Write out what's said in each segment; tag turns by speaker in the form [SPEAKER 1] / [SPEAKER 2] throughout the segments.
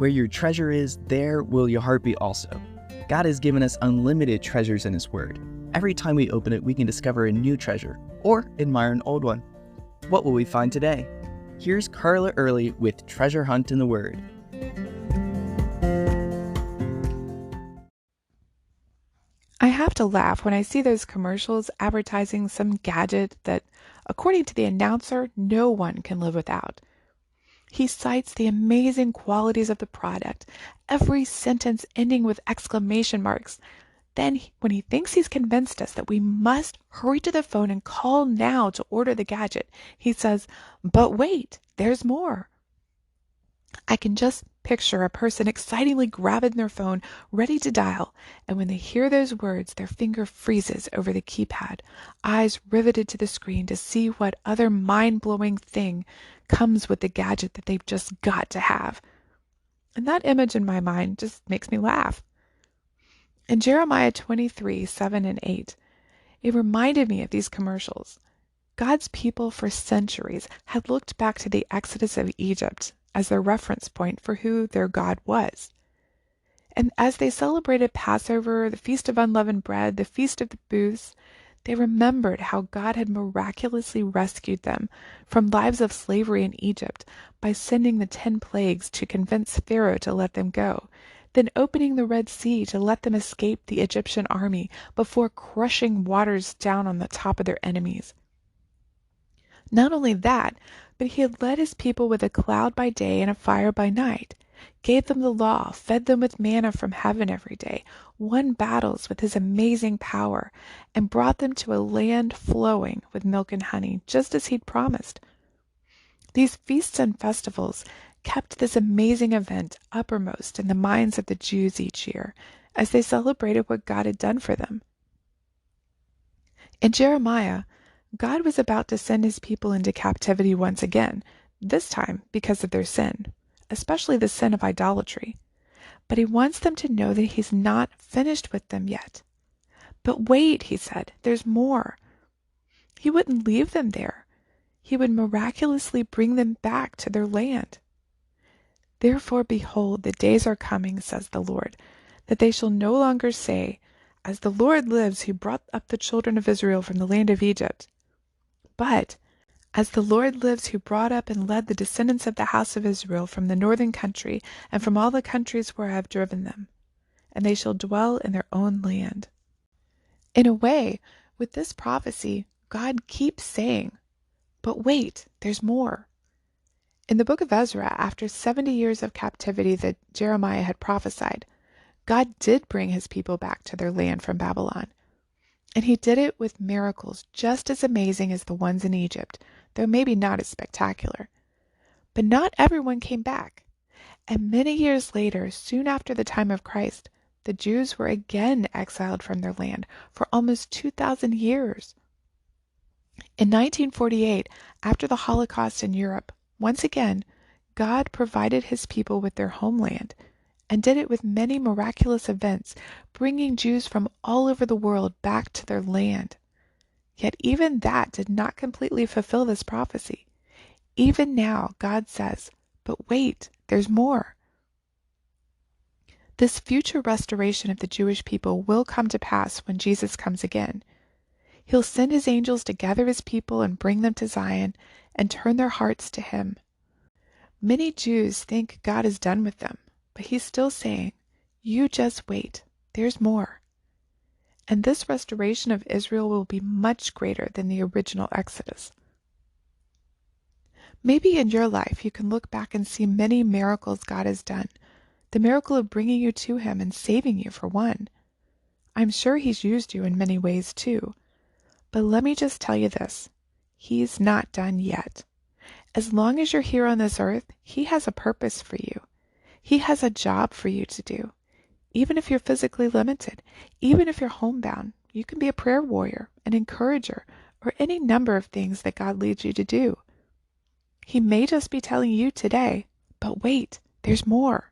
[SPEAKER 1] Where your treasure is, there will your heart be also. God has given us unlimited treasures in His Word. Every time we open it, we can discover a new treasure or admire an old one. What will we find today? Here's Carla Early with Treasure Hunt in the Word.
[SPEAKER 2] I have to laugh when I see those commercials advertising some gadget that, according to the announcer, no one can live without. He cites the amazing qualities of the product, every sentence ending with exclamation marks. Then, when he thinks he's convinced us that we must hurry to the phone and call now to order the gadget, he says, "But wait, there's more." I can just picture a person excitingly grabbing their phone, ready to dial, and when they hear those words, their finger freezes over the keypad, eyes riveted to the screen to see what other mind-blowing thing comes with the gadget that they've just got to have. And that image in my mind just makes me laugh. In Jeremiah 23, 7 and 8, it reminded me of these commercials. God's people for centuries had looked back to the Exodus of Egypt as their reference point for who their God was. And as they celebrated Passover, the Feast of Unleavened Bread, the Feast of the Booths, they remembered how God had miraculously rescued them from lives of slavery in Egypt by sending the 10 plagues to convince Pharaoh to let them go, then opening the Red Sea to let them escape the Egyptian army before crushing waters down on the top of their enemies. Not only that, but he had led his people with a cloud by day and a fire by night, gave them the law, fed them with manna from heaven every day, won battles with his amazing power, and brought them to a land flowing with milk and honey, just as he'd promised. These feasts and festivals kept this amazing event uppermost in the minds of the Jews each year, as they celebrated what God had done for them. In Jeremiah, God was about to send his people into captivity once again, this time because of their sin, especially the sin of idolatry. But he wants them to know that he's not finished with them yet. But wait, he said, there's more. He wouldn't leave them there. He would miraculously bring them back to their land. Therefore, behold, the days are coming, says the Lord, that they shall no longer say, "As the Lord lives, who brought up the children of Israel from the land of Egypt," but, "As the Lord lives, who brought up and led the descendants of the house of Israel from the northern country and from all the countries where I have driven them, and they shall dwell in their own land." In a way, with this prophecy, God keeps saying, "But wait, there's more." In the book of Ezra, after 70 years of captivity that Jeremiah had prophesied, God did bring his people back to their land from Babylon. And he did it with miracles just as amazing as the ones in Egypt, though maybe not as spectacular. But not everyone came back. And many years later, soon after the time of Christ, the Jews were again exiled from their land for almost 2,000 years. In 1948, after the Holocaust in Europe, once again, God provided his people with their homeland, and did it with many miraculous events, bringing Jews from all over the world back to their land. Yet even that did not completely fulfill this prophecy. Even now, God says, "But wait, there's more." This future restoration of the Jewish people will come to pass when Jesus comes again. He'll send his angels to gather his people and bring them to Zion and turn their hearts to him. Many Jews think God is done with them, but he's still saying, "You just wait, there's more." And this restoration of Israel will be much greater than the original Exodus. Maybe in your life you can look back and see many miracles God has done. The miracle of bringing you to him and saving you, for one. I'm sure he's used you in many ways too. But let me just tell you this. He's not done yet. As long as you're here on this earth, he has a purpose for you. He has a job for you to do. Even if you're physically limited, even if you're homebound, you can be a prayer warrior, an encourager, or any number of things that God leads you to do. He may just be telling you today, but wait, there's more.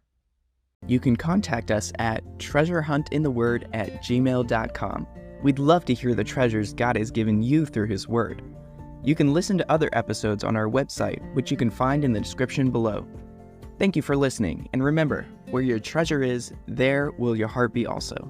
[SPEAKER 1] You can contact us at treasurehuntintheword@gmail.com. We'd love to hear the treasures God has given you through his word. You can listen to other episodes on our website, which you can find in the description below. Thank you for listening, and remember, where your treasure is, there will your heart be also.